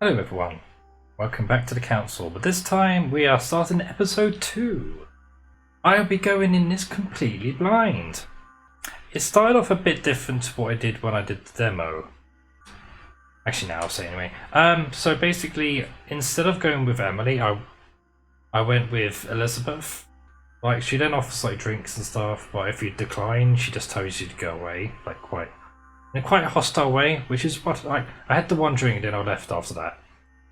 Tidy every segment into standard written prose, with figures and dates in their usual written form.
Hello everyone, welcome back to the council, but this time we are starting episode 2. I'll be going in this completely blind. It started off a bit different to what I did when I did the demo. Actually now I'll say anyway. So basically, instead of going with Emily, I went with Elizabeth. Like, she then offers like drinks and stuff, but if you decline, she just tells you to go away, like in quite a hostile way, which is what I had the one drink and then I left after that.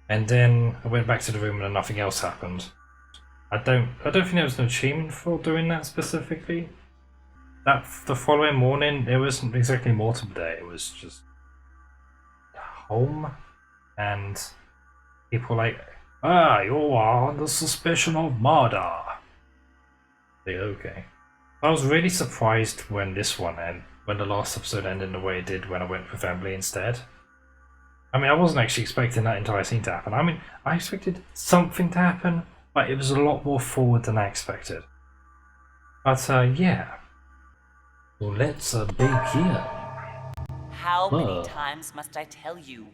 And then I went back to the room and then nothing else happened. I don't think there was an achievement for doing that specifically. The following morning there wasn't exactly Mortimer there, it was just home and people like, you are under suspicion of murder. Okay. I was really surprised when this one ended. When the last episode ended the way it did when I went with Emily instead. I mean, I wasn't actually expecting that entire scene to happen. I mean, I expected something to happen, but it was a lot more forward than I expected. But, yeah. So let's begin. How many times must I tell you?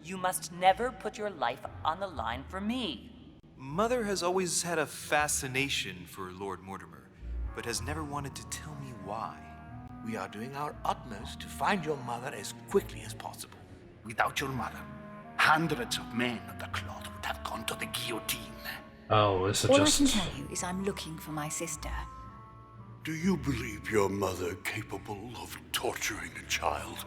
You must never put your life on the line for me. Mother has always had a fascination for Lord Mortimer, but has never wanted to tell me why. We are doing our utmost to find your mother as quickly as possible. Without your mother, hundreds of men of the cloth would have gone to the guillotine. Oh, it's All just... I can tell you is I'm looking for my sister. Do you believe your mother capable of torturing a child?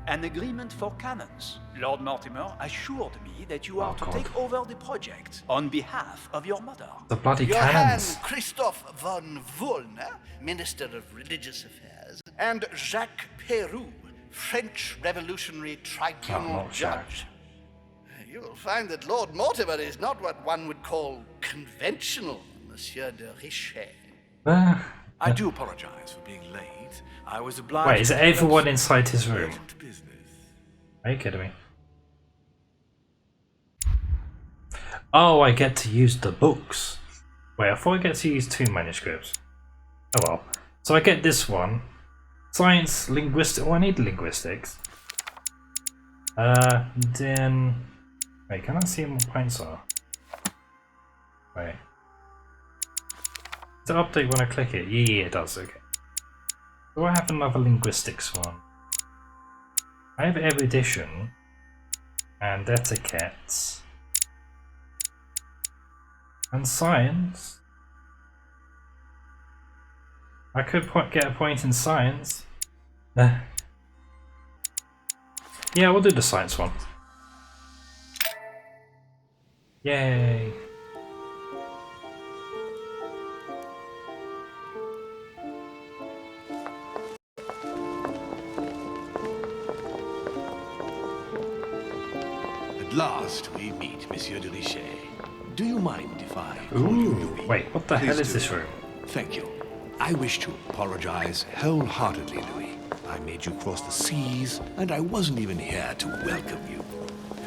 An agreement for cannons. Lord Mortimer assured me that you are to God. take over the project on behalf of your mother. The bloody Johann cannons. Christoph von Wollner, Minister of Religious Affairs, and Jacques Peroux, French Revolutionary Tribunal not Jacques. Judge. You will find that Lord Mortimer is not what one would call conventional, Monsieur de Richet. I do apologize for being late. I was obliged. Wait, is it everyone inside his room? Urgent business. Are you kidding me? Oh, I get to use the books. Wait, I thought I get to use 2 manuscripts. Oh well. So I get this one. Science, linguistics. Oh, I need linguistics. Then... Wait, can I see what my points are? Wait. Does it update when I click it? Yeah, it does, okay. Do I have another linguistics one? I have erudition and etiquette and science. I could get a point in science. Yeah, we'll do the science one. Yay! At last we meet, Monsieur de Richet. Do you mind if I call you Ooh, Louis? wait, what the hell Please is do. this room? Thank you. I wish to apologize wholeheartedly, Louis. I made you cross the seas, and I wasn't even here to welcome you.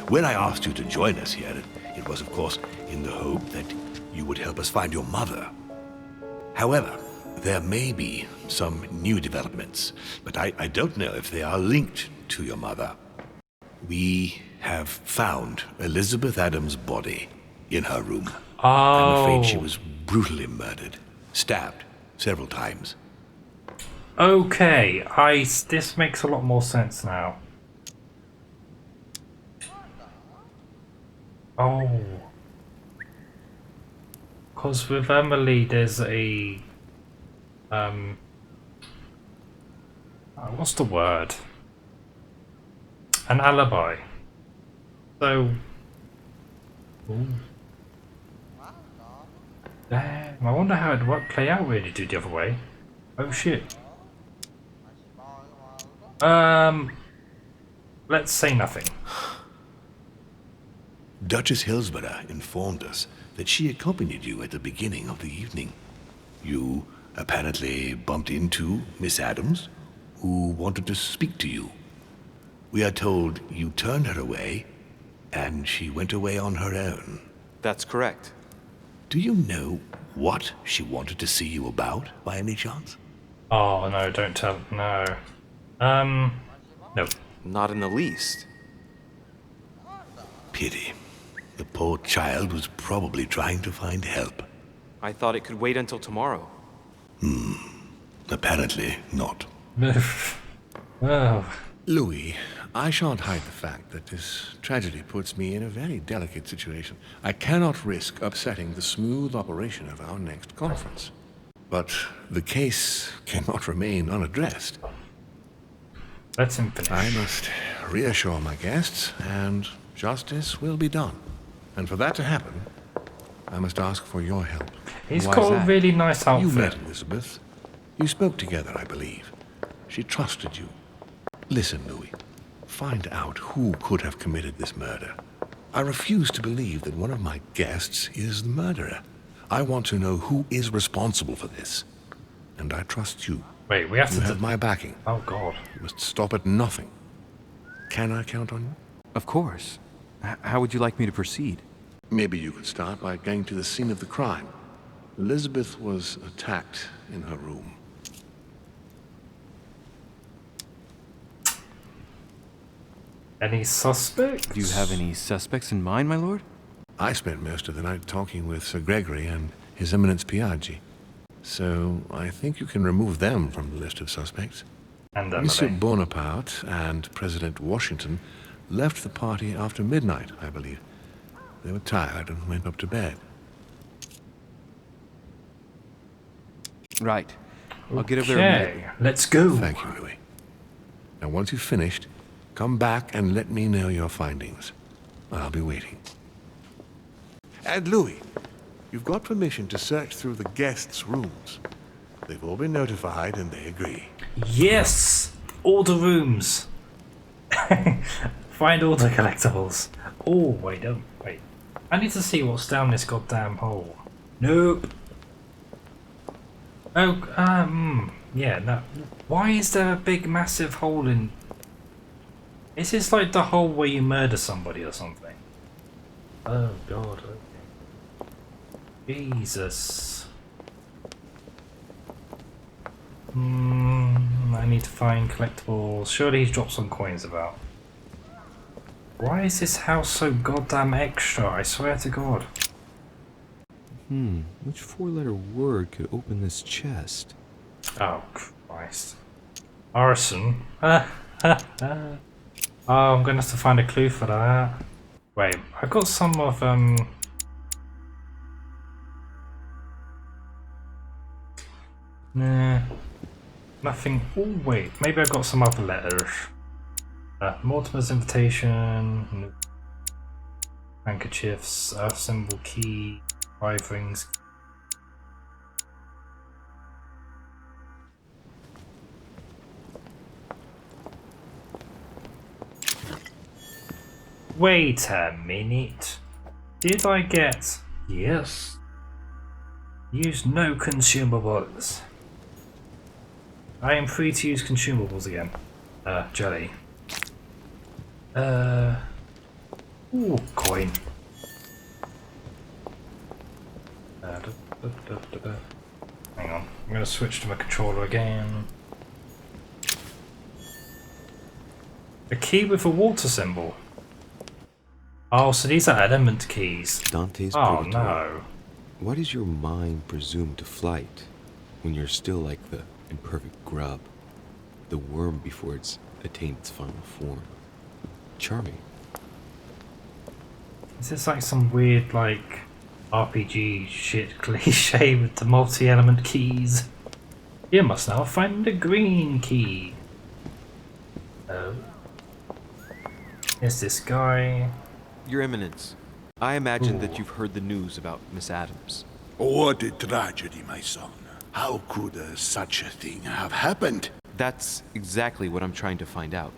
When I asked you to join us here, it was, of course, in the hope that you would help us find your mother. However, there may be some new developments, but I don't know if they are linked to your mother. We have found Elizabeth Adams' body in her room. I'm afraid she was brutally murdered, stabbed several times. Okay, this makes a lot more sense now. Oh. Because with Emily there's a... what's the word? An alibi. So... Ooh. Damn, I wonder how it would play out when you do the other way. Oh shit. Let's say nothing. Duchess Hillsborough informed us that she accompanied you at the beginning of the evening. You apparently bumped into Miss Adams, who wanted to speak to you. We are told you turned her away, and she went away on her own. That's correct. Do you know what she wanted to see you about, by any chance? Oh no, don't tell. No. No. Not in the least. pity. The poor child was probably trying to find help. I thought it could wait until tomorrow. Apparently not. Oh, Louis, I shan't hide the fact that this tragedy puts me in a very delicate situation. I cannot risk upsetting the smooth operation of our next conference. But the case cannot remain unaddressed. let him finish. I must reassure my guests, and justice will be done. And for that to happen, I must ask for your help. He's Why got is a that? really nice You met outfit. Elizabeth. You spoke together, I believe. She trusted you. Listen, Louis. Find out who could have committed this murder. I refuse to believe that one of my guests is the murderer. I want to know who is responsible for this. And I trust you. Wait, we have You to... have my backing. Oh, God. You must stop at nothing. Can I count on you? Of course. How would you like me to proceed? Maybe you could start by going to the scene of the crime. Elizabeth was attacked in her room. Any suspects? Do you have any suspects in mind, my lord? I spent most of the night talking with Sir Gregory and His Eminence Piaggi. So I think you can remove them from the list of suspects. And Monsieur Emily. Bonaparte and President Washington left the party after midnight, I believe. They were tired and went up to bed. Right. I'll get over there immediately. Okay, let's go. Thank you, Louis. Now, once you've finished, come back and let me know your findings. I'll be waiting. And Louis, you've got permission to search through the guests' rooms. They've all been notified and they agree. Yes! All the rooms. Find all the collectibles. Oh, wait, don't. Wait. I need to see what's down this goddamn hole. Nope. Oh, yeah, no. Why is there a big, massive hole in... Is this like the hole where you murder somebody or something? Oh, God. Okay. Jesus. I need to find collectibles. Surely he's dropped some coins about. Why is this house so goddamn extra? I swear to God. Which four-letter word could open this chest? Oh, Christ. Arson. Oh, I'm gonna have to find a clue for that. Wait, I got some of, Nah. Nothing. Oh, wait. Maybe I got some other letters. Mortimer's invitation. Handkerchiefs. Earth symbol key. 5 rings. Wait a minute. Did I get... Yes. Use no consumables. I am free to use consumables again. Jelly. Ooh, coin. Hang on. I'm gonna switch to my controller again. A key with a water symbol. Oh, so these are element keys. Dante's Oh Purgatory. no. Why does your mind presume to flight when you're still like the imperfect grub, the worm before it's attained its final form? Charming. Is this like some weird, like, RPG shit cliche with the multi-element keys? You must now find the green key. Oh. Is this guy? Your Eminence, I imagine that you've heard the news about Miss Adams. What a tragedy, my son. How could such a thing have happened? That's exactly what I'm trying to find out.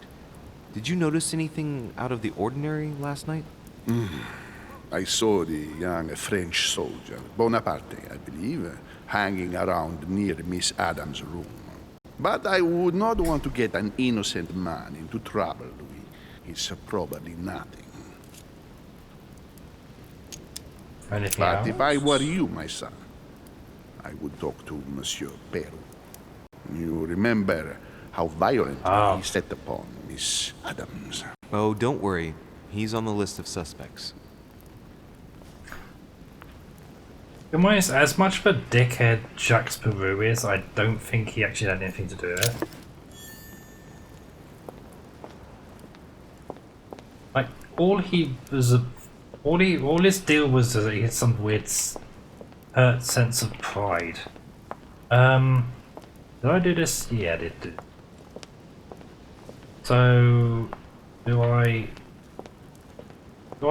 Did you notice anything out of the ordinary last night? I saw the young French soldier, Bonaparte, I believe, hanging around near Miss Adams' room. But I would not want to get an innocent man into trouble, Louis. It's probably nothing. Anything But else? if I were you, my son, I would talk to Monsieur Peru. You remember how violently he set upon Miss Adams. Oh, don't worry. He's on the list of suspects. As much of a dickhead Jacques Peru is, I don't think he actually had anything to do with it. Like, all his deal was that he had some weird hurt sense of pride. Did I do this? Yeah, I did do. So, do I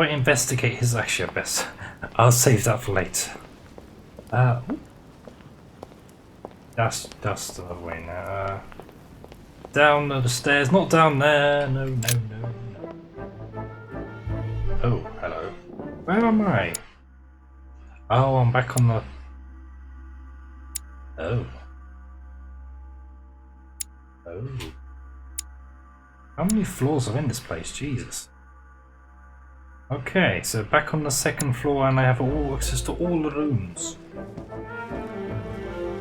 investigate his? Actually, I best. I'll save that for later. That's the other way now. Down the stairs, not down there. No. Oh, hello. Where am I? Oh, I'm back on the. Oh. How many floors are in this place? Jesus. Okay, so back on the second floor, and I have all access to all the rooms.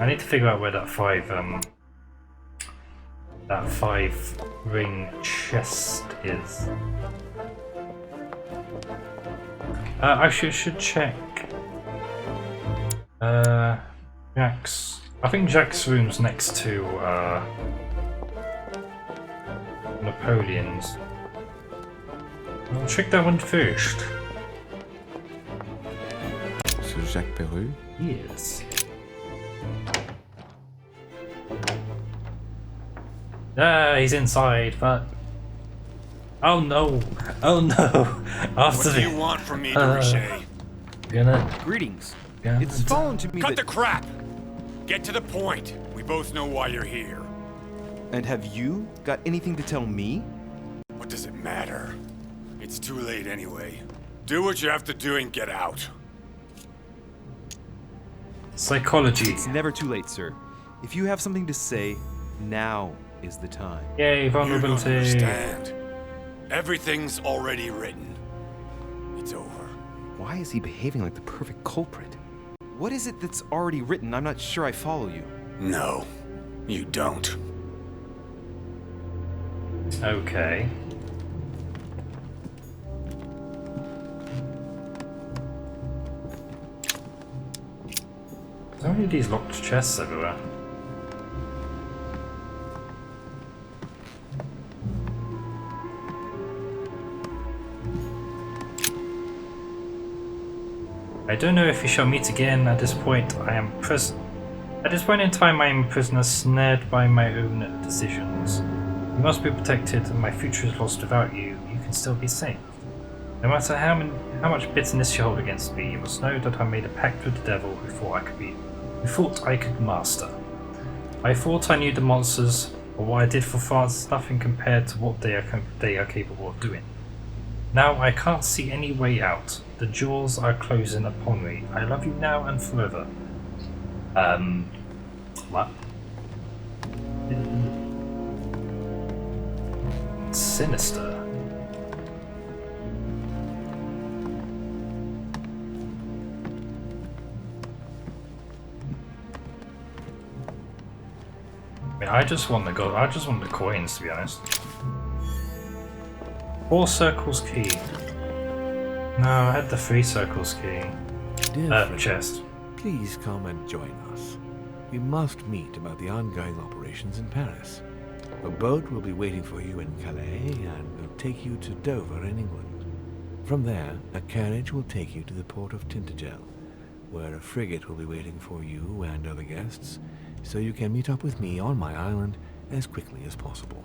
I need to figure out where that five ring chest is. I should check. Jack's. I think Jack's room's next to Napoleon's. I'll check that one first. So Jacques Peru? Yes. He's inside, but... Oh no! Oh no! After What do you want from me, Durocher? Greetings. It's fallen to me Cut the crap! Get to the point. We both know why you're here. And have you got anything to tell me? What does it matter? It's too late anyway. Do what you have to do and get out. Psychology. It's never too late, sir. If you have something to say, now is the time. Yay, You don't vulnerability. understand. Everything's already written. It's over. Why is he behaving like the perfect culprit? What is it that's already written? I'm not sure I follow you. No, you don't. Okay. There's only these locked chests everywhere. I don't know if we shall meet again. At this point, At this point in time, I am a prisoner, snared by my own decisions. You must be protected, and my future is lost without you. You can still be saved. No matter how much bitterness you hold against me, you must know that I made a pact with the devil who thought I could master. I thought I knew the monsters, but what I did for France is nothing compared to what they are capable of doing. Now I can't see any way out. The jaws are closing upon me. I love you now and forever. What? Sinister. I mean, I just want the gold. I just want the coins, to be honest. 4 circles key. No, I had the 3 circles key. Dear friend, Chest. please come and join us. We must meet about the ongoing operations in Paris. A boat will be waiting for you in Calais and will take you to Dover in England. From there, a carriage will take you to the port of Tintagel, where a frigate will be waiting for you and other guests, so you can meet up with me on my island as quickly as possible.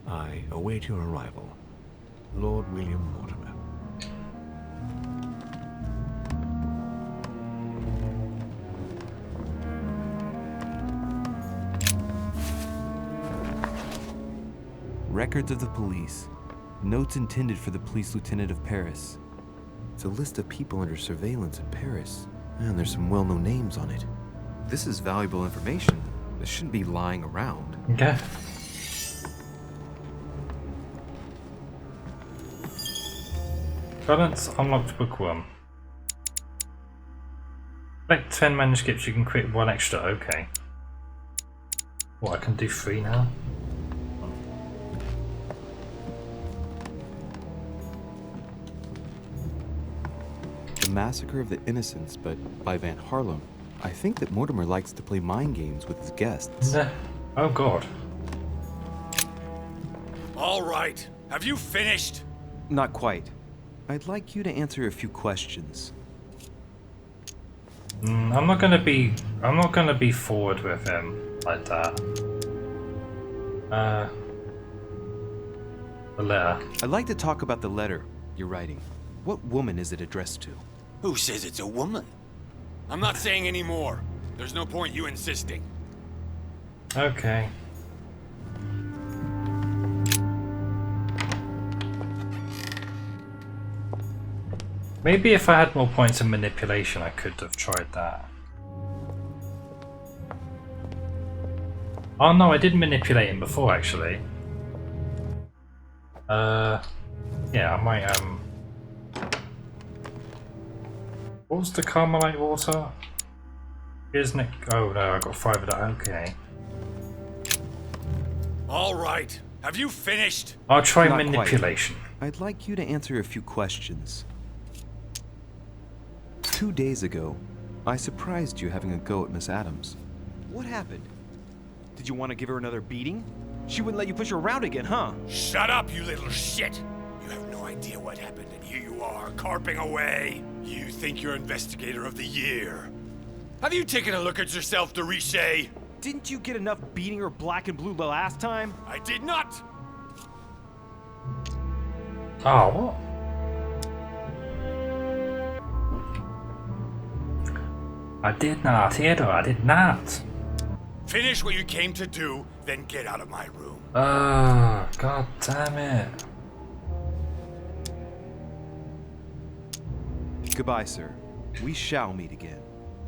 I await your arrival. Lord William Mortimer. Records of the police. Notes intended for the police lieutenant of Paris. It's a list of people under surveillance in Paris. And there's some well-known names on it. This is valuable information. This shouldn't be lying around. Okay. Balance unlocked book 1. Collect 10 manuscripts, you can create 1 extra. Okay. What, I can do 3 now? The Massacre of the Innocents, but by Van Harlem. I think that Mortimer likes to play mind games with his guests. Oh god. All right. Have you finished? Not quite. I'd like you to answer a few questions. I'm not gonna be forward with him like that. The letter. I'd like to talk about the letter you're writing. What woman is it addressed to? Who says it's a woman? I'm not saying any more. There's no point you insisting. Okay. Maybe if I had more points in manipulation, I could have tried that. Oh no, I did manipulate him before actually. Yeah, I might what was the Carmelite water? Isn't it? Oh no, I got 5 of that. Okay. All right. Have you finished? I'll try Not manipulation. quite. I'd like you to answer a few questions. 2 days ago, I surprised you having a go at Miss Adams. What happened? Did you want to give her another beating? She wouldn't let you push her around again, huh? Shut up, you little shit! You have no idea what happened, and here you are, carping away. You think you're Investigator of the Year. Have you taken a look at yourself, Deriche? Didn't you get enough beating her black and blue the last time? I did not! Oh, what? I did not, Theodore, I did not. Finish what you came to do, then get out of my room. Ah, god damn it. Goodbye, sir. We shall meet again.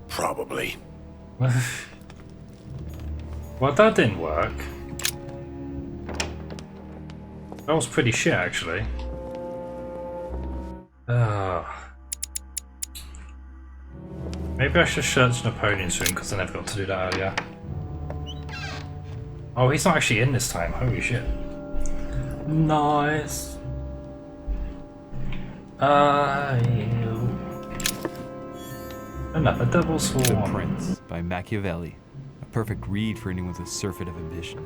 Probably. Well, that didn't work. That was pretty shit, actually. Maybe I should search Napoleon's room because I never got to do that earlier. Oh, he's not actually in this time. Holy shit. Nice. Another double The swarm. Prince by Machiavelli. A perfect read for anyone with a surfeit of ambition.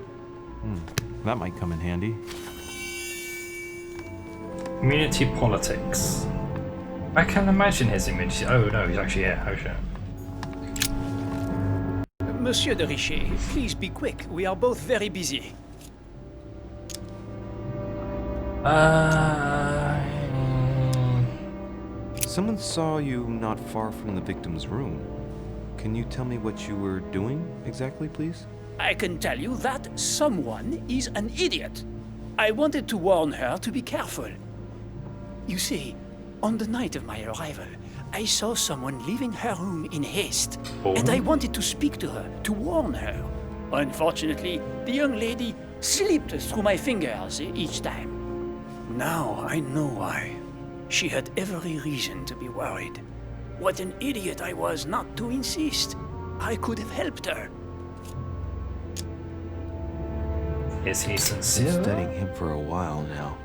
That might come in handy. Community politics. I can imagine his immunity. Oh no, he's actually here. Oh shit. Monsieur de Richet, please be quick. We are both very busy. Someone saw you not far from the victim's room. Can you tell me what you were doing exactly, please? I can tell you that someone is an idiot. I wanted to warn her to be careful. You see, on the night of my arrival, I saw someone leaving her room in haste, and I wanted to speak to her, to warn her. Unfortunately, the young lady slipped through my fingers each time. Now I know why. She had every reason to be worried. What an idiot I was not to insist. I could have helped her. Is he I've sincere? been studying him for a while now,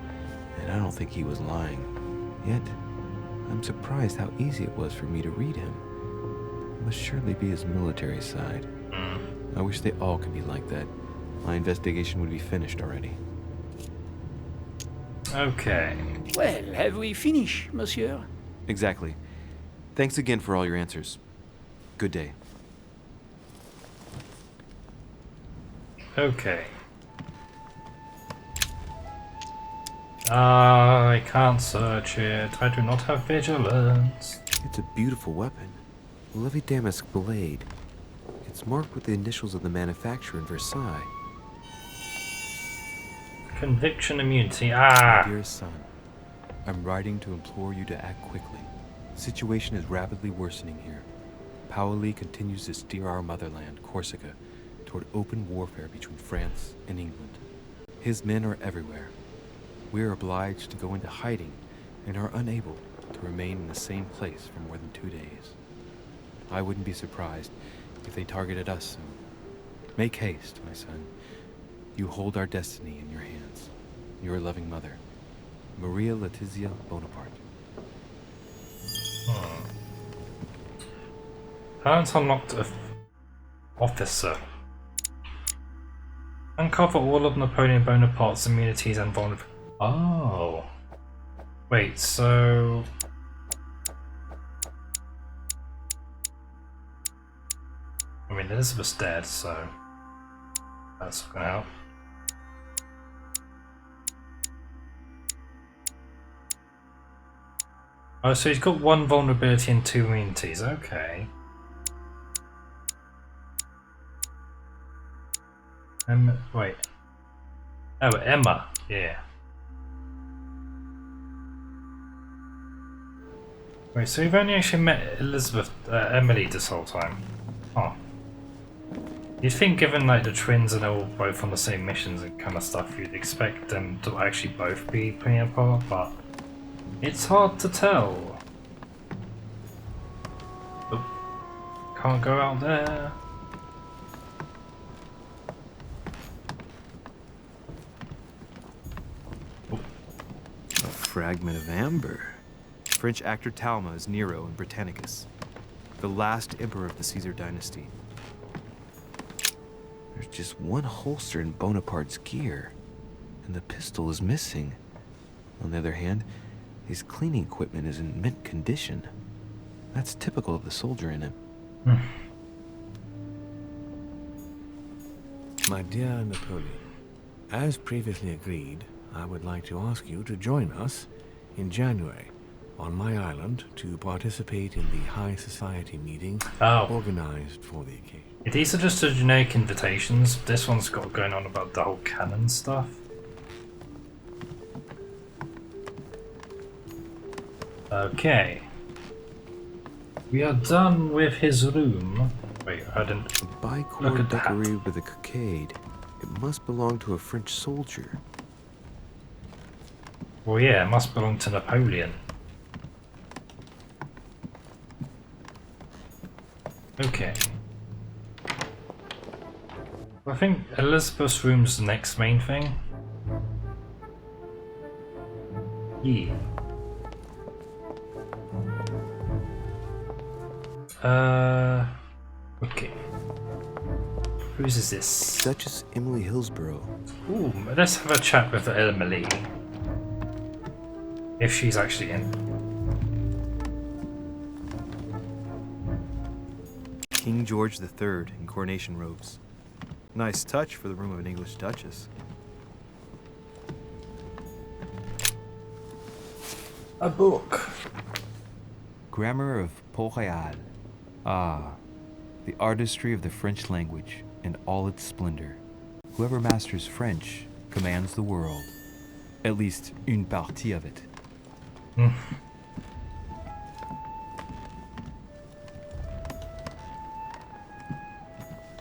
and I don't think he was lying. Yet, I'm surprised how easy it was for me to read him. It must surely be his military side. I wish they all could be like that. My investigation would be finished already. Okay. Well, have we finished, monsieur? Exactly. Thanks again for all your answers. Good day. Okay. I can't search it. I do not have vigilance. It's a beautiful weapon. A lovely damask blade. It's marked with the initials of the manufacturer in Versailles. Conviction immunity. Dear son, I'm writing to implore you to act quickly. The situation is rapidly worsening here. Paoli continues to steer our motherland, Corsica, toward open warfare between France and England. His men are everywhere. We are obliged to go into hiding and are unable to remain in the same place for more than 2 days. I wouldn't be surprised if they targeted us soon. Make haste, my son. You hold our destiny in your hands. Your loving mother, Maria Letizia Bonaparte. Haven't unlocked a officer. Uncover all of Napoleon Bonaparte's immunities and vulnerabilities. Oh. Wait, so... I mean, Elizabeth's dead, so... that's not gonna help. Oh, so he's got 1 vulnerability and 2 immunities, okay. Wait. Oh, Emma, yeah. Wait, so we've only actually met Emily this whole time. Oh. You'd think given like the twins and they're all both on the same missions and kind of stuff, you'd expect them to actually both be playing a part, but it's hard to tell. Oh, can't go out there. A fragment of amber. French actor Talma is Nero in Britannicus, the last emperor of the Caesar dynasty. There's just 1 holster in Bonaparte's gear, and the pistol is missing. On the other hand, his cleaning equipment is in mint condition. That's typical of the soldier in him. My dear Napoleon, as previously agreed, I would like to ask you to join us in January on my island to participate in the High Society meeting organized for the occasion. These are just the generic invitations. This one's got going on about the whole canon stuff. Okay. We are done with his room. Wait, I didn't A bicorn look at that. decorated with a cockade. It must belong to a French soldier. Well, yeah, it must belong to Napoleon. Okay. I think Elizabeth's room's the next main thing. Yeah. Okay. Whose is this? Duchess Emily Hillsborough. Ooh, let's have a chat with Emily. If she's actually in. King George III in coronation robes. Nice touch for the room of an English duchess. A book. Grammar of Port-Royal. Ah, the artistry of the French language in all its splendor. Whoever masters French commands the world. At least une partie of it.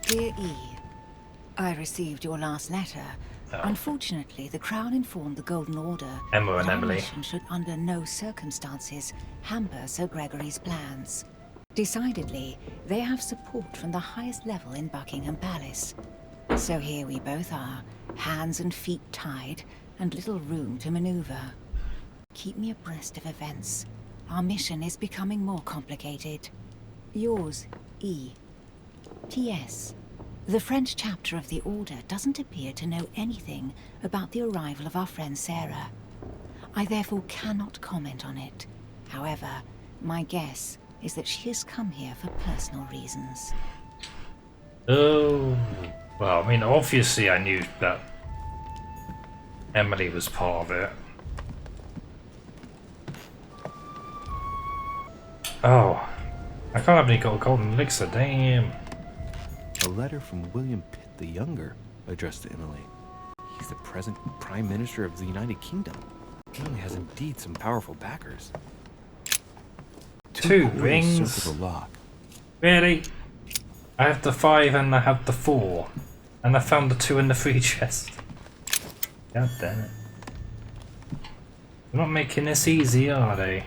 Dear E, I received your last letter. Unfortunately, the Crown informed the Golden Order Emma and that our Emily. mission should under no circumstances hamper Sir Gregory's plans. Decidedly, they have support from the highest level in Buckingham Palace. So here we both are, hands and feet tied, and little room to maneuver. Keep me abreast of events. Our mission is becoming more complicated. Yours, E. T.S. The French chapter of the Order doesn't appear to know anything about the arrival of our friend Sarah. I therefore cannot comment on it. However, my guess is that she has come here for personal reasons. Oh, well, I mean, obviously I knew that Emily was part of it. Oh, I can't have any golden elixir, damn. A letter from William Pitt the Younger addressed to Emily. He's the present Prime Minister of the United Kingdom. Emily has indeed some powerful backers. Two coins rings. circle the lock. Really? I have the 5 and I have the 4. And I found the 2 and the 3 chest. God damn it. They're not making this easy, are they?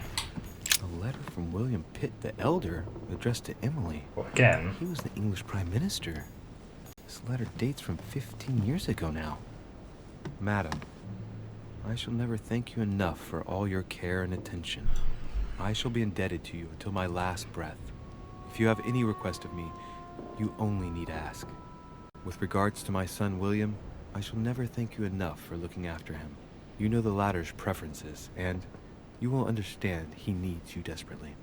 A letter from William Pitt the Elder addressed to Emily. What, again? He was the English Prime Minister. This letter dates from 15 years ago now. Madam, I shall never thank you enough for all your care and attention. I shall be indebted to you until my last breath. If you have any request of me, you only need ask. With regards to my son William, I shall never thank you enough for looking after him. You know the latter's preferences, and you will understand he needs you desperately.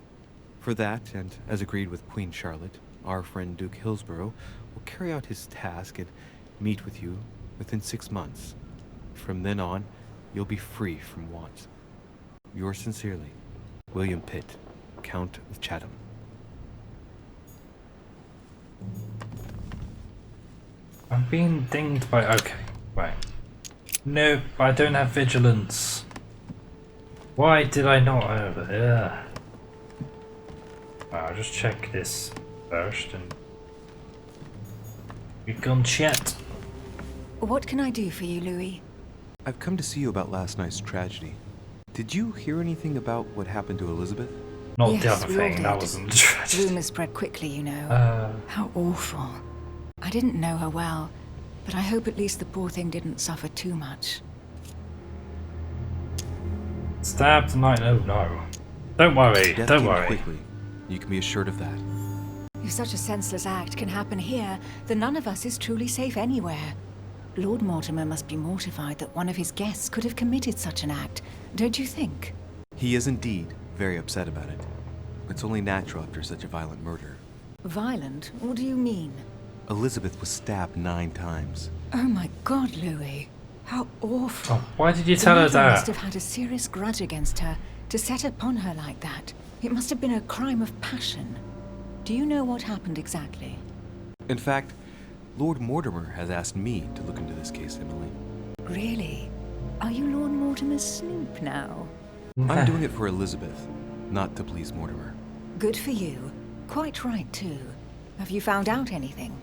For that, and as agreed with Queen Charlotte, our friend Duke Hillsborough will carry out his task and meet with you within 6 months. From then on, you'll be free from want. Yours sincerely, William Pitt, Count of Chatham. I'm being dinged by... Okay, right. No, I don't have vigilance. Why did I not? I'll just check this first and... We can chat. What can I do for you, Louis? I've come to see you about last night's tragedy. Did you hear anything about what happened to Elizabeth? Not yes, the other we all thing, that did. wasn't the tragedy. Rumours spread quickly, you know. How awful. I didn't know her well, but I hope at least the poor thing didn't suffer too much. Stabbed tonight? Oh no. Don't worry, Death don't came worry. quickly. You can be assured of that. If such a senseless act can happen here, then none of us is truly safe anywhere. Lord Mortimer must be mortified that one of his guests could have committed such an act, don't you think? He is indeed very upset about it. It's only natural after such a violent murder. Violent? What do you mean? Elizabeth was stabbed 9 times. Oh my God, Louis. How awful. Oh, why did you tell her The murderer that? must have had a serious grudge against her to set upon her like that. It must have been a crime of passion. Do you know what happened exactly? In fact, Lord Mortimer has asked me to look into this case, Emily. Really? Are you Lord Mortimer's snoop now? I'm doing it for Elizabeth, not to please Mortimer. Good for you. Quite right, too. Have you found out anything?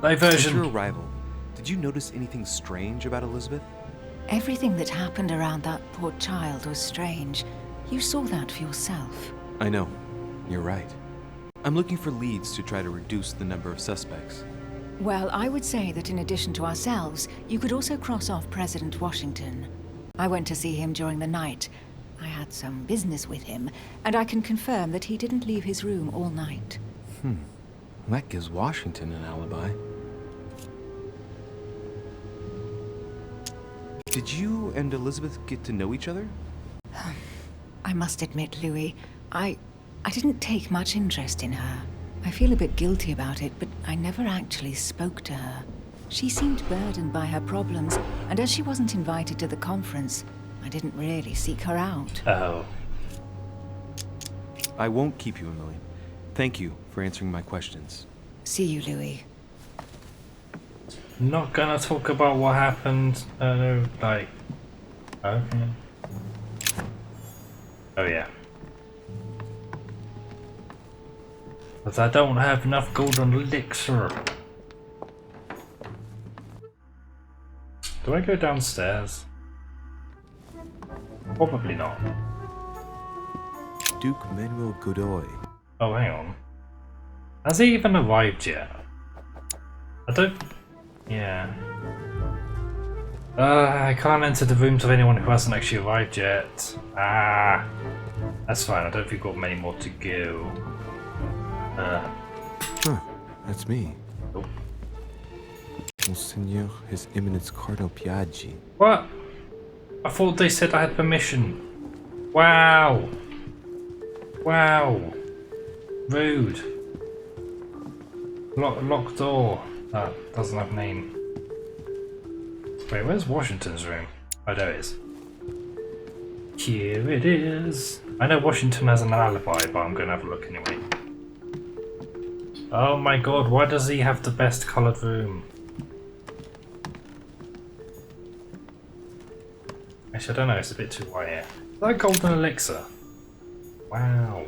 Diversion. Since your arrival, did you notice anything strange about Elizabeth? Everything that happened around that poor child was strange. You saw that for yourself. I know. You're right. I'm looking for leads to try to reduce the number of suspects. Well, I would say that in addition to ourselves, you could also cross off President Washington. I went to see him during the night. I had some business with him, and I can confirm that he didn't leave his room all night. That gives Washington an alibi. Did you and Elizabeth get to know each other? I must admit, Louis, I didn't take much interest in her. I feel a bit guilty about it, but I never actually spoke to her. She seemed burdened by her problems, and as she wasn't invited to the conference, I didn't really seek her out. Oh. I won't keep you, Emily. Thank you for answering my questions. See you, Louis. Not gonna talk about what happened. Okay. Oh yeah. But I don't have enough golden elixir. Do I go downstairs? Probably not. Duke Manuel Godoy. Oh, hang on. Has he even arrived yet? I don't... Yeah. I can't enter the rooms of anyone who hasn't actually arrived yet. Ah. That's fine, I don't think we've got many more to go. That's me. Oh. Monseigneur, His Eminence Cardinal Piaggi. What? I thought they said I had permission. Wow. Wow. Rude. Locked door. That doesn't have name. Wait, where's Washington's room? Oh, there it is. Here it is. I know Washington has an alibi, but I'm going to have a look anyway. Oh my god, why does he have the best coloured room? Actually, I don't know, it's a bit too white here. Is that a golden elixir? Wow.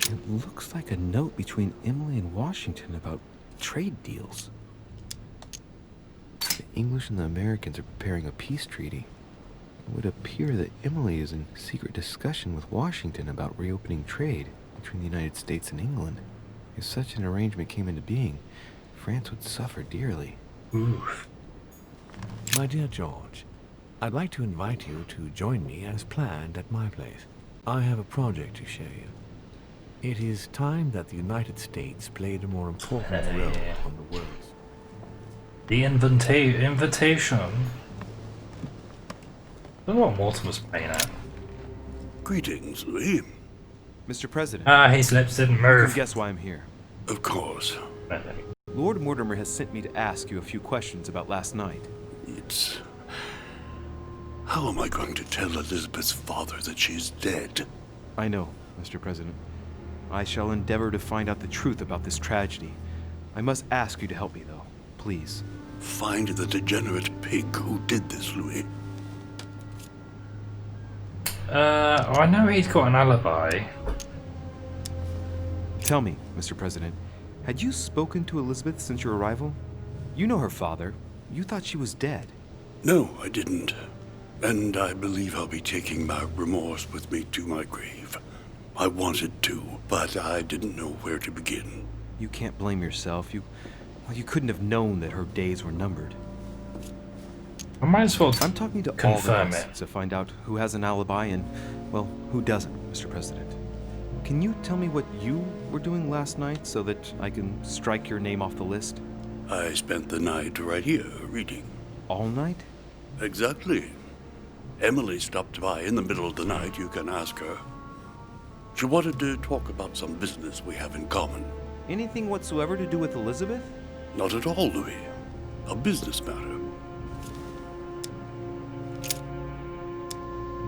It looks like a note between Emily and Washington about trade deals. The English and the Americans are preparing a peace treaty. It would appear that Emily is in secret discussion with Washington about reopening trade between the United States and England. If such an arrangement came into being, France would suffer dearly. Oof. My dear George, I'd like to invite you to join me as planned at my place. I have a project to show you. It is time that the United States played a more important role on the world. The invitation. I don't know what Mortimer's playing at. Greetings, Louis. Mr. President. His lips didn't You move. can guess why I'm here. Of course. Lord Mortimer has sent me to ask you a few questions about last night. It's... How am I going to tell Elizabeth's father that she's dead? I know, Mr. President. I shall endeavor to find out the truth about this tragedy. I must ask you to help me, though. Please. Find the degenerate pig who did this, Louis. I know he's got an alibi. Tell me, Mr. President, had you spoken to Elizabeth since your arrival? You know her father. You thought she was dead. No, I didn't. And I believe I'll be taking my remorse with me to my grave. I wanted to, but I didn't know where to begin. You can't blame yourself. You couldn't have known that her days were numbered. I might as well I'm talking to confirm all of it. us to find out who has an alibi and, well, who doesn't, Mr. President. Can you tell me what you were doing last night so that I can strike your name off the list? I spent the night right here, reading. All night? Exactly. Emily stopped by in the middle of the night, you can ask her. She wanted to talk about some business we have in common. Anything whatsoever to do with Elizabeth? Not at all, Louis. A business matter.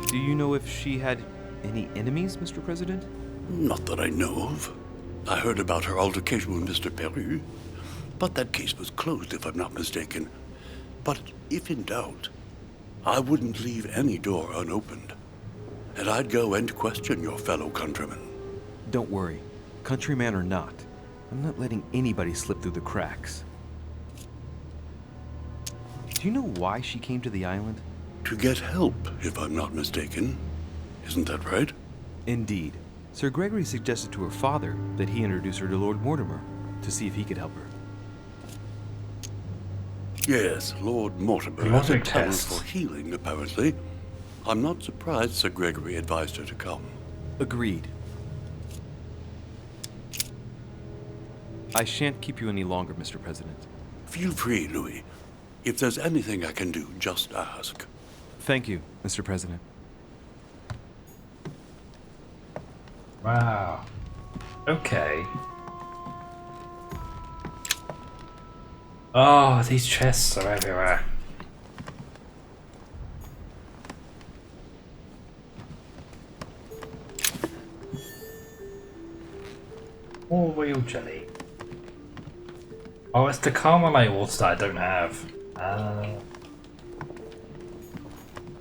Do you know if she had any enemies, Mr. President? Not that I know of. I heard about her altercation with Mr. Perry, but that case was closed, if I'm not mistaken. But if in doubt, I wouldn't leave any door unopened. And I'd go and question your fellow countrymen. Don't worry. Countryman or not, I'm not letting anybody slip through the cracks. Do you know why she came to the island? To get help, if I'm not mistaken. Isn't that right? Indeed. Sir Gregory suggested to her father that he introduce her to Lord Mortimer to see if he could help her. Yes, Lord Mortimer has a talent for healing, apparently. I'm not surprised Sir Gregory advised her to come. Agreed. I shan't keep you any longer, Mr. President. Feel free, Louis. If there's anything I can do, just ask. Thank you, Mr. President. Wow. Okay. Oh, these chests are everywhere. More real jelly. Oh, it's the Carmelite water that I don't have.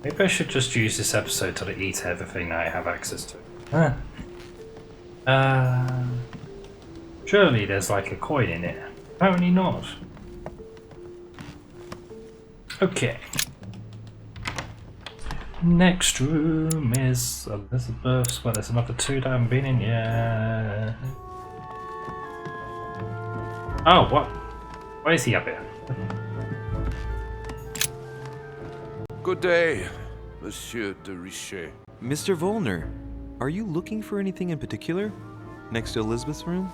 Maybe I should just use this episode to eat everything that I have access to. Surely there's like a coin in it. Apparently not. Okay. Next room is Elizabeth's. Well, there's another two that I haven't been in yet. Oh, what? Why is he up here? Good day, Monsieur de Richet. Mr. Volner, are you looking for anything in particular? Next to Elizabeth's room?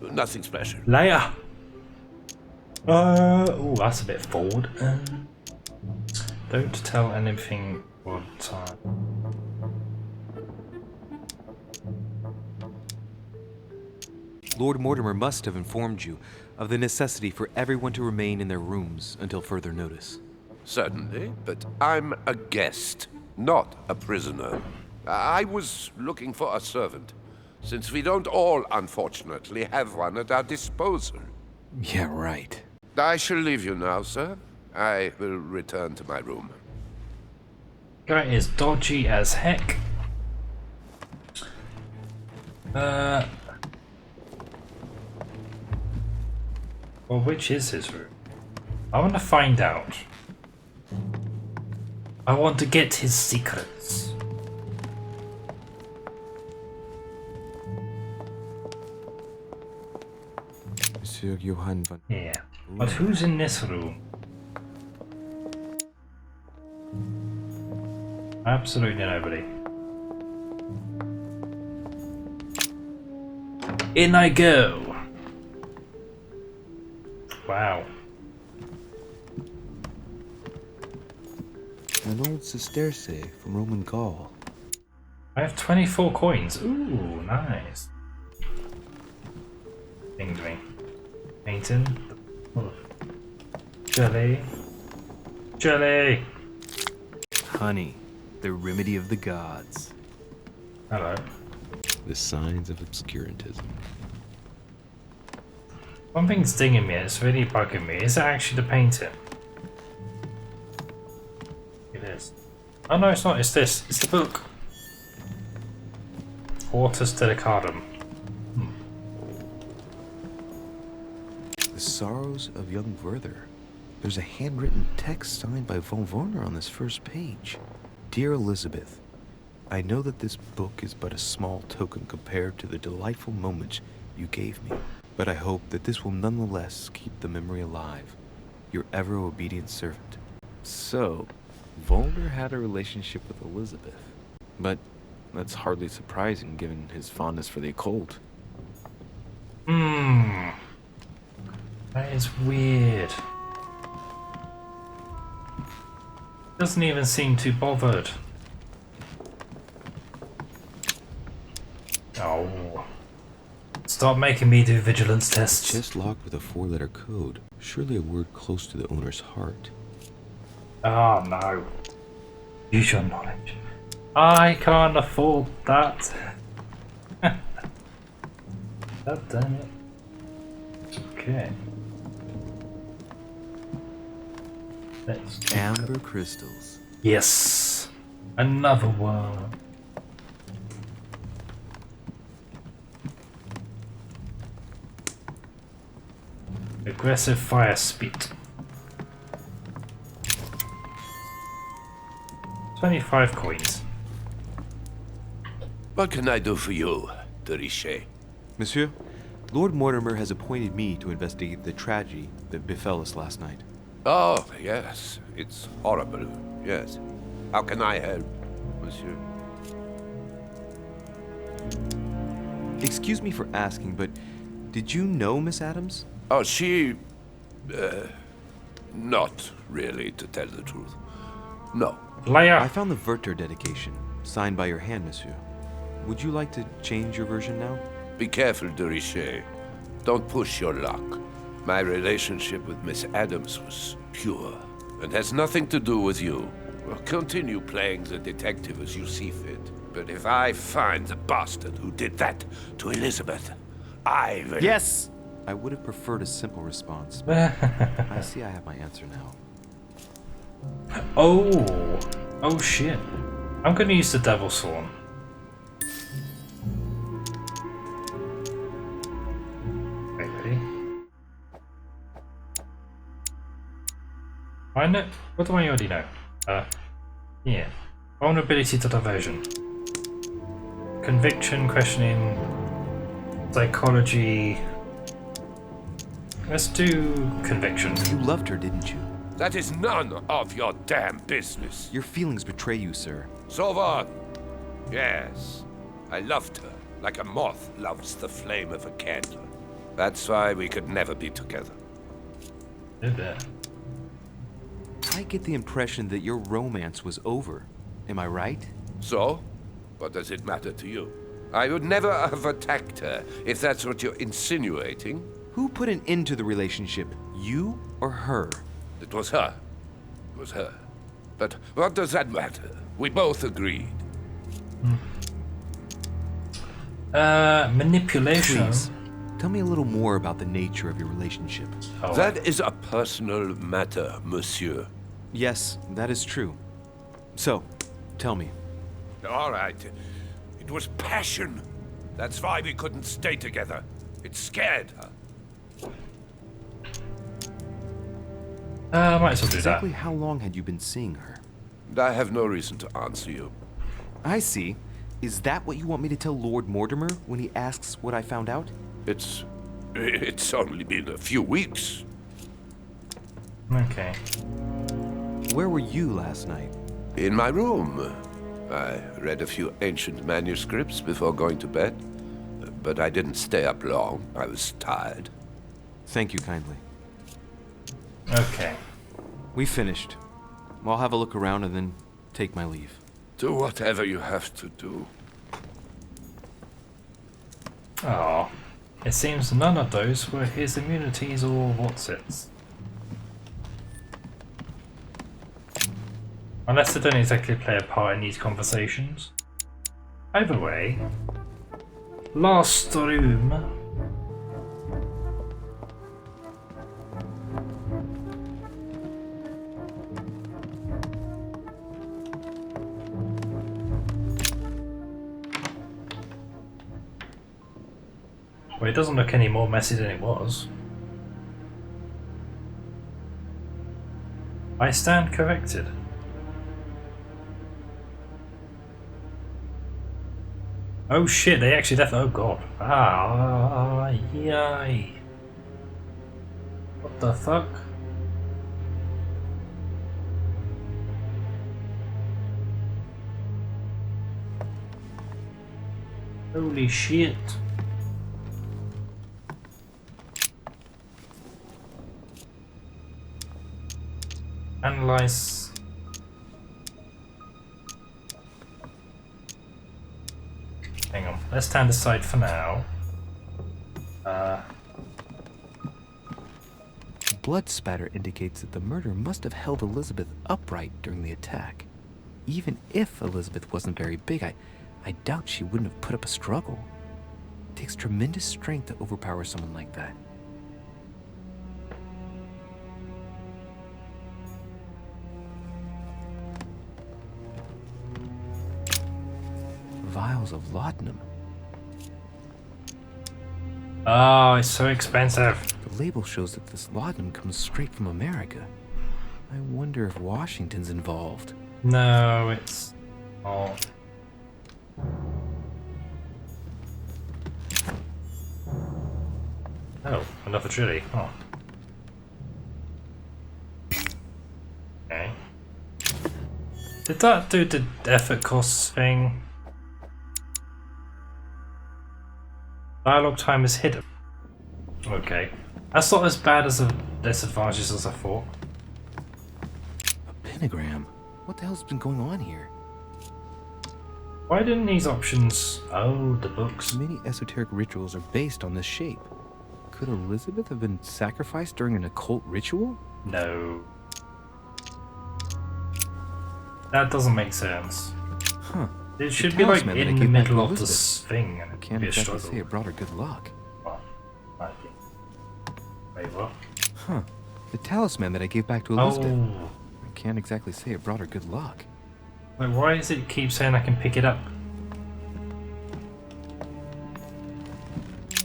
Nothing special. Leia! Oh, that's a bit forward. Don't tell anything one time. Lord Mortimer must have informed you of the necessity for everyone to remain in their rooms until further notice. Certainly, but I'm a guest, not a prisoner. I was looking for a servant, since we don't all, unfortunately, have one at our disposal. Yeah, right. I shall leave you now, sir. I will return to my room. Guy is dodgy as heck. Well, which is his room? I want to find out. I want to get his secrets. Monsieur Johann von... Yeah. But who's in this room? Absolutely nobody. In I go! Wow. An old sesterce from Roman Gaul. I have 24 coins. Ooh, nice. Pinged me. Painting. Jelly. Jelly! Honey, the remedy of the gods. Hello. The signs of obscurantism. One thing's dinging me, it's really bugging me. Is it actually the painting? It is. Oh no, it's not. It's this. It's the book. Hortus Delicatum. The Sorrows of Young Werther. There's a handwritten text signed by von Werner on this first page. Dear Elizabeth, I know that this book is but a small token compared to the delightful moments you gave me, but I hope that this will nonetheless keep the memory alive. Your ever obedient servant. So, Volner had a relationship with Elizabeth. But that's hardly surprising given his fondness for the occult. That is weird. Doesn't even seem too bothered. Oh. Stop making me do vigilance tests. Chest locked with a 4-letter code. Surely a word close to the owner's heart. Oh no. Use your knowledge. I can't afford that. God damn it. Okay. Let's Amber crystals. Yes. Another one. Aggressive fire spit. 25 coins. What can I do for you, de Richet? Monsieur, Lord Mortimer has appointed me to investigate the tragedy that befell us last night. Oh, yes. It's horrible. Yes. How can I help, monsieur? Excuse me for asking, but did you know Miss Adams? Oh, she... not really, to tell the truth. No. Liar. I found the Werther dedication, signed by your hand, monsieur. Would you like to change your version now? Be careful, de Richet. Don't push your luck. My relationship with Miss Adams was pure, and has nothing to do with you. Well, continue playing the detective as you see fit. But if I find the bastard who did that to Elizabeth, I will... Yes! I would have preferred a simple response, but I see I have my answer now. Oh! Oh shit. I'm gonna use the Devil Sworn. Okay, ready? I know. What do I already know? Yeah. Vulnerability to diversion. Conviction, questioning, psychology. Let's do conviction. You loved her, didn't you? That is none of your damn business. Your feelings betray you, sir. So what? Yes, I loved her, like a moth loves the flame of a candle. That's why we could never be together. I get the impression that your romance was over. Am I right? So? What does it matter to you? I would never have attacked her, if that's what you're insinuating. Who put an end to the relationship? You or her? It was her. It was her. But what does that matter? We both agreed. Manipulation. Please, tell me a little more about the nature of your relationship. Oh, that is a personal matter, monsieur. Yes, that is true. So, tell me. All right. It was passion. That's why we couldn't stay together. It scared her. Might as well do Exactly that. how long had you been seeing her? I have no reason to answer you. I see. Is that what you want me to tell Lord Mortimer when he asks what I found out? It's It's only been a few weeks. Okay. Where were you last night? In my room. I read a few ancient manuscripts before going to bed. But I didn't stay up long. I was tired. Thank you kindly. Okay. We finished. I'll have a look around and then take my leave. Do whatever you have to do. Oh, it seems none of those were his immunities or what's-its. Unless they don't exactly play a part in these conversations. Either way, last room. Well, it doesn't look any more messy than it was. I stand corrected. Oh shit, they actually left. Oh god. Ah, yay. What the fuck? Holy shit. Analyze. Hang on, let's stand aside for now. Blood spatter indicates that the murderer must have held Elizabeth upright during the attack. Even if Elizabeth wasn't very big, I doubt she wouldn't have put up a struggle. It takes tremendous strength to overpower someone like that. Vials of laudanum. Oh, it's so expensive. The label shows that this laudanum comes straight from America. I wonder if Washington's involved. No, it's not. Oh, another chili. Oh. Okay. Did that do the effort costs thing? Dialogue time is hidden. Okay. That's not as bad as a disadvantages as I thought. A pentagram? What the hell's been going on here? Why didn't these options... Oh, the books. Many esoteric rituals are based on this shape. Could Elizabeth have been sacrificed during an occult ritual? No. That doesn't make sense. Huh. It should be like in the middle of this thing and I can't exactly say it brought her good luck. Well, wait, what? Huh. The talisman that I gave back to Elizabeth. Oh. I can't exactly say it brought her good luck. Wait, why does it keep saying I can pick it up?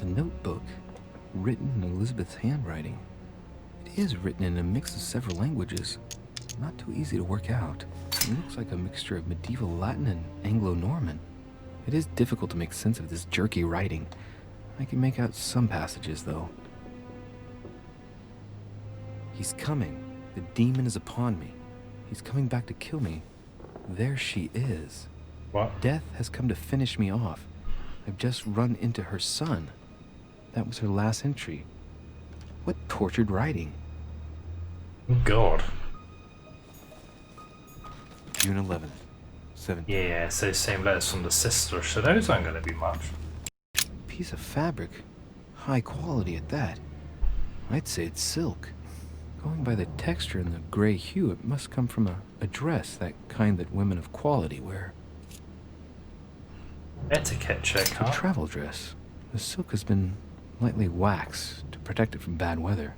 A notebook, written in Elizabeth's handwriting. It is written in a mix of several languages. Not too easy to work out. It looks like a mixture of medieval Latin and Anglo-Norman. It is difficult to make sense of this jerky writing. I can make out some passages, though. He's coming. The demon is upon me. He's coming back to kill me. There she is. What? Death has come to finish me off. I've just run into her son. That was her last entry. What tortured writing. God. June 11th, 17th. Yeah, so same letters from the sister, so those aren't going to be much. Piece of fabric. High quality at that. I'd say it's silk. Going by the texture and the gray hue, it must come from a dress, that kind that women of quality wear. Etiquette check, huh? A travel dress. The silk has been lightly waxed to protect it from bad weather.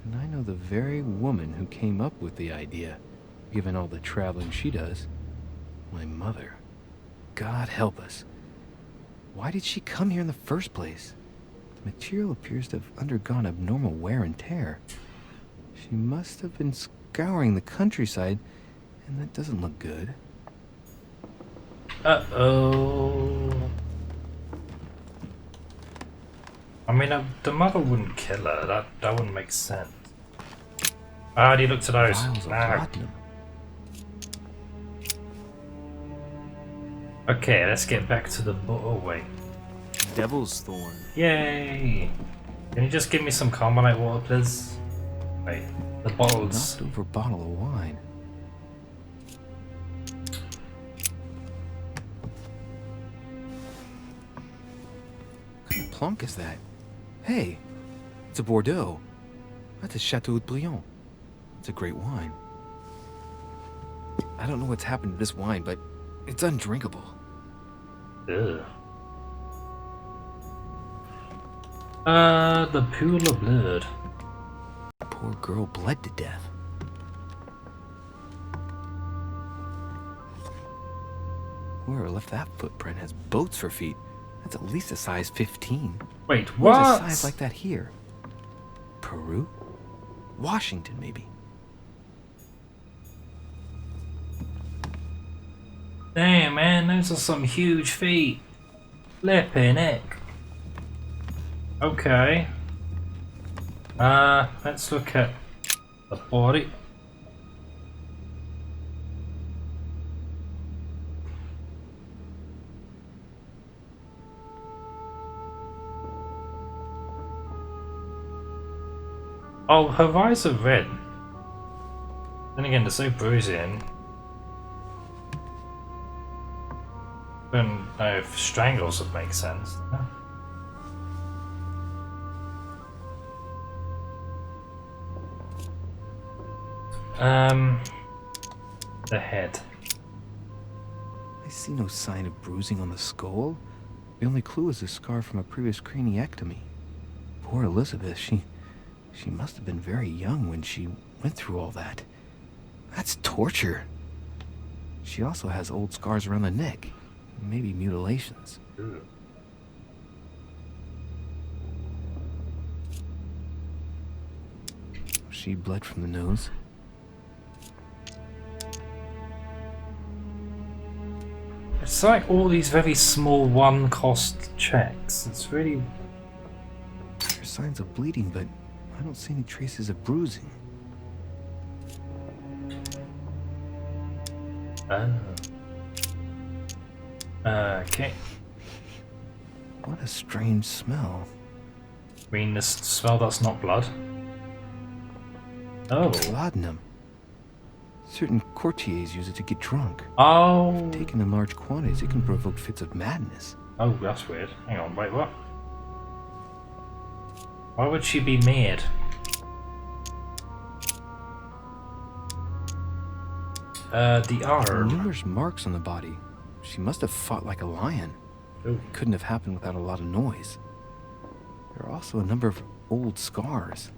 And I know the very woman who came up with the idea, given all the traveling she does. My mother. God help us. Why did she come here in the first place? The material appears to have undergone abnormal wear and tear. She must have been scouring the countryside, and that doesn't look good. Uh-oh. mean, the mother wouldn't kill her. That wouldn't make sense. I already looked at those. Vials of No. laudanum. Okay, let's get back to the bottle. Wait. Devil's Thorn. Yay! Can you just give me some carbonate water, please? Wait, the bottles. Knocked over bottle of wine. What kind of plonk is that? Hey, it's a Bordeaux. That's a Chateau de Briand. It's a great wine. I don't know what's happened to this wine, but it's undrinkable. Ugh. The pool of blood. Poor girl bled to death. Whoever left that footprint has boats for feet. That's at least a size 15. Wait, Where's what? a size like that here? Peru? Washington, maybe. Damn, man, those are some huge feet. Flipping heck. Okay. Let's look at the body. Oh, her eyes are red. Then again, they're so bruising. I don't know if strangles would make sense. The head. I see no sign of bruising on the skull. The only clue is a scar from a previous craniectomy. Poor Elizabeth, she must have been very young when she went through all that. That's torture. She also has old scars around the neck. Maybe mutilations. She bled from the nose. It's like all these very small one-cost checks. It's really... There's signs of bleeding, but I don't see any traces of bruising. Okay. What a strange smell. I mean, this smell that's not blood. Oh. Laudanum. Certain courtiers use it to get drunk. Oh. Taken in large quantities, it can provoke fits of madness. Oh, that's weird. Hang on, wait, what? Why would she be mad? The arm. Numerous marks on the body. She must have fought like a lion. Ooh. It couldn't have happened without a lot of noise. There are also a number of old scars.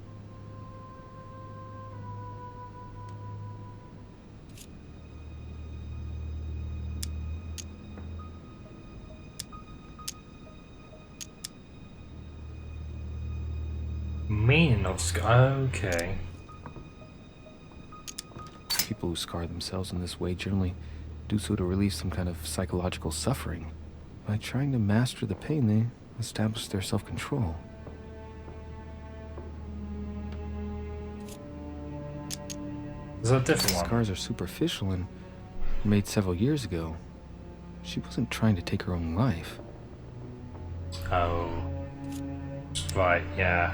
Meaning of scar. Okay. People who scar themselves in this way generally do so to relieve some kind of psychological suffering. By trying to master the pain, they establish their self-control. Is that a different one? Scars are superficial and were made several years ago. She wasn't trying to take her own life. Oh. Right, yeah.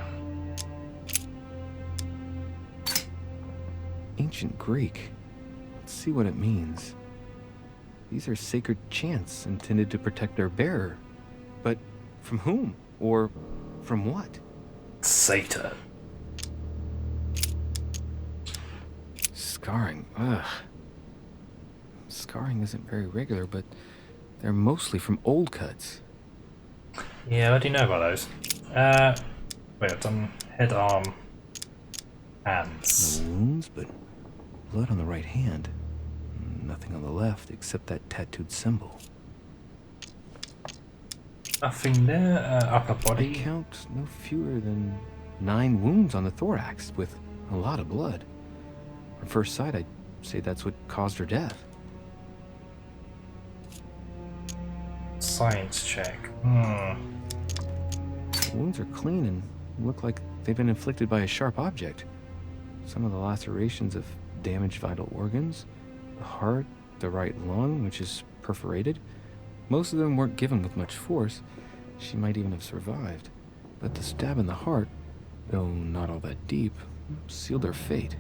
Ancient Greek. Let's see what it means. These are sacred chants intended to protect their bearer. But from whom? Or from what? Satan. Scarring. Ugh. Scarring isn't very regular, but they're mostly from old cuts. Yeah, what do you know about those? Wait, I've done head, arm, hands. No wounds, but blood on the right hand. Nothing on the left except that tattooed symbol. Nothing there. Upper body. I count no fewer than 9 wounds on the thorax, with a lot of blood. On first sight, I'd say that's what caused her death. Science check. The wounds are clean and look like they've been inflicted by a sharp object. Some of the lacerations have damaged vital organs, the heart, the right lung, which is perforated. Most of them weren't given with much force. She might even have survived. But the stab in the heart, though not all that deep, sealed her fate.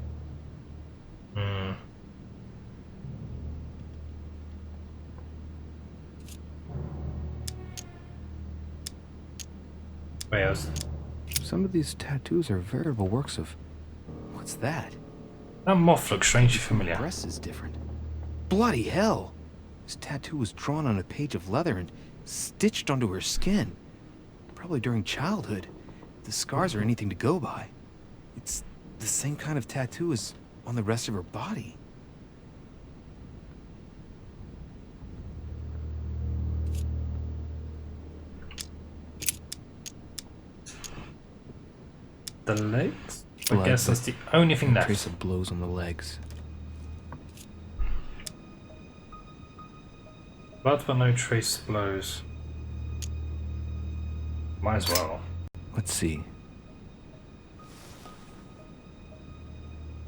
Wait, else? Some of these tattoos are veritable works of... What's that? That moth looks strangely familiar. The dress is different. Bloody hell! This tattoo was drawn on a page of leather and stitched onto her skin. Probably during childhood. If the scars are anything to go by. It's the same kind of tattoo as on the rest of her body. The legs? Blood, I guess that's the only thing left. Trace of blows on the legs. Blood but no trace blows. Might as well. Let's see.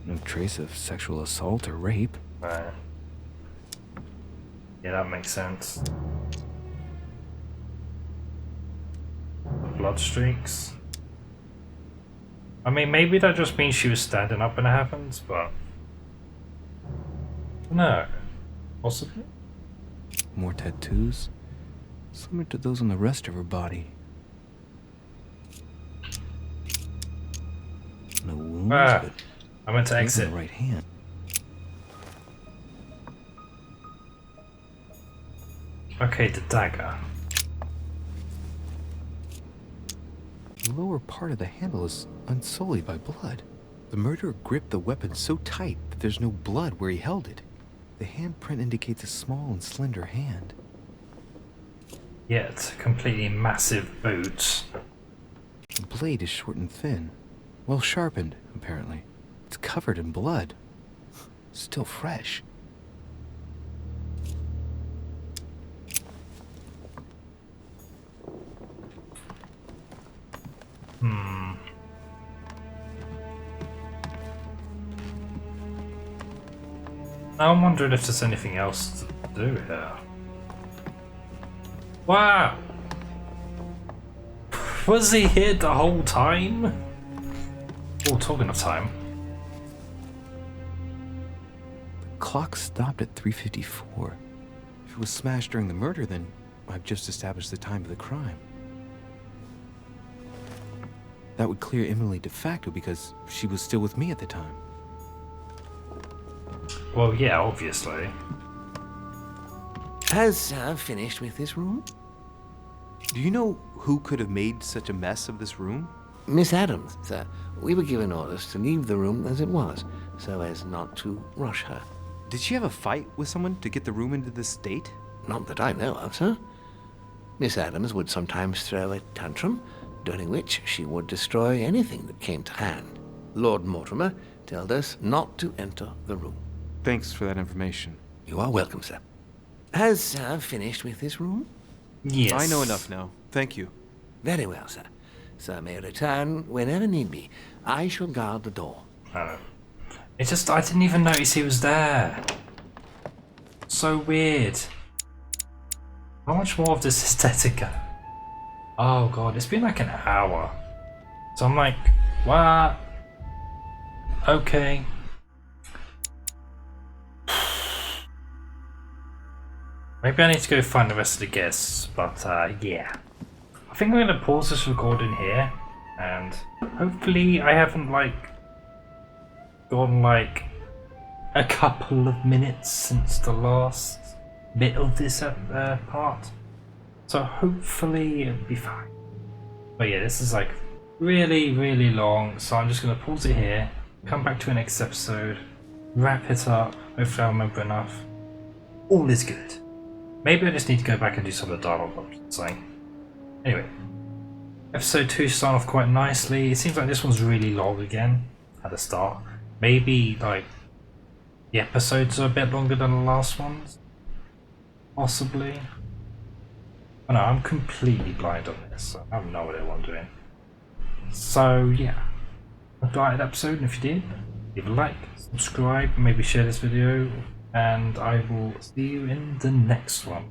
No trace of sexual assault or rape. Right. Yeah, that makes sense. Blood streaks. I mean, maybe that just means she was standing up when it happens, but... No. Possibly? More tattoos. Similar to those on the rest of her body. No wounds, but I meant to exit. on the right hand. Okay, the dagger. The lower part of the handle is unsullied by blood. The murderer gripped the weapon so tight that there's no blood where he held it. The handprint indicates a small and slender hand. Yet, completely massive boots. The blade is short and thin. Well sharpened, apparently. It's covered in blood. Still fresh. Now I'm wondering if there's anything else to do here. Wow! Was he here the whole time? Oh, talking of time. The clock stopped at 3:54. If it was smashed during the murder, then I've just established the time of the crime. That would clear Emily de facto because she was still with me at the time. Well, yeah, obviously. Has Sam finished with this room? Do you know who could have made such a mess of this room? Miss Adams, sir. We were given orders to leave the room as it was, so as not to rush her. Did she have a fight with someone to get the room into this state? Not that I know of, sir. Miss Adams would sometimes throw a tantrum, during which she would destroy anything that came to hand. Lord Mortimer told us not to enter the room. Thanks for that information. You are welcome, sir. Has Sam finished with this room? Yes. I know enough now. Thank you. Very well, sir. Sir may return whenever need be. I shall guard the door. It's just, I didn't even notice he was there. So weird. How much more of this is there to go? Oh god, it's been like an hour. So I'm like, what? Okay. Maybe I need to go find the rest of the guests, but yeah. I think I'm going to pause this recording here, and hopefully I haven't like gone like a couple of minutes since the last bit of this part. So hopefully it'll be fine. But yeah, this is like really, really long, so I'm just going to pause it here, come back to the next episode, wrap it up, hopefully I'll remember enough. All is good. Maybe I just need to go back and do some of the dialogue I'm saying. Anyway, episode 2 started off quite nicely. It seems like this one's really long again at the start. Maybe like the episodes are a bit longer than the last ones. Possibly. Oh no, I'm completely blind on this. I have no idea what I'm doing. So yeah, I liked the episode, and if you did, leave a like, subscribe, maybe share this video, and I will see you in the next one.